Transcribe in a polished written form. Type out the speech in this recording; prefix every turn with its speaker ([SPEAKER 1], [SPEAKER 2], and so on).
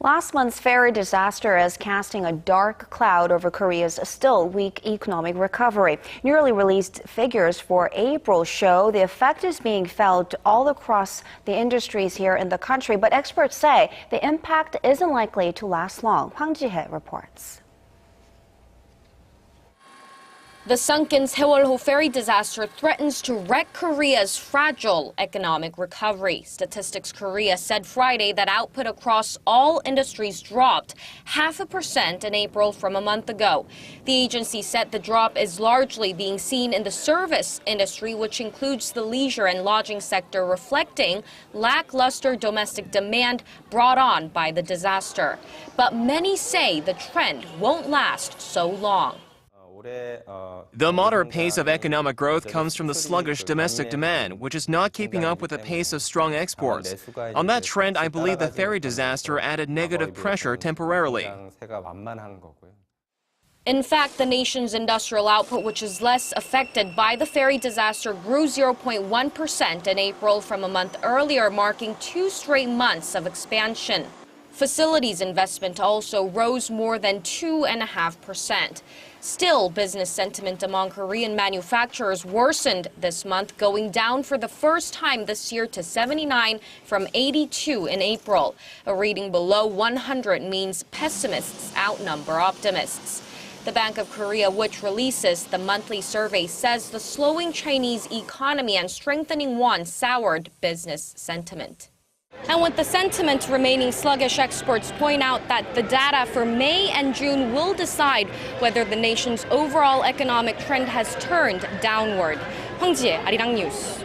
[SPEAKER 1] Last month's Ferry disaster is casting a dark cloud over Korea's still weak economic recovery. Newly released figures for April show the effect is being felt all across the industries here in the country, but experts say the impact isn't likely to last long. Hwang Ji-hye reports.
[SPEAKER 2] The sunken Sewol-ho ferry disaster threatens to wreck Korea's fragile economic recovery. Statistics Korea said Friday that output across all industries dropped 0.5% in April from a month ago. The agency said the drop is largely being seen in the service industry, which includes the leisure and lodging sector, reflecting lackluster domestic demand brought on by the disaster. But many say the trend won't last so long.
[SPEAKER 3] The moderate pace of economic growth comes from the sluggish domestic demand, which is not keeping up with the pace of strong exports. On that trend, I believe the ferry disaster added negative pressure temporarily.
[SPEAKER 2] In fact, the nation's industrial output, which is less affected by the ferry disaster, grew 0.1% in April from a month earlier, marking 2 straight months of expansion. Facilities investment also rose more than 2.5%. Still, business sentiment among Korean manufacturers worsened this month, going down for the first time this year to 79 from 82 in April. A reading below 100 means pessimists outnumber optimists. The Bank of Korea, which releases the monthly survey, says the slowing Chinese economy and strengthening won soured business sentiment. And with the sentiment remaining sluggish, experts point out that the data for May and June will decide whether the nation's overall economic trend has turned downward. Hwang Ji-hye, Arirang News.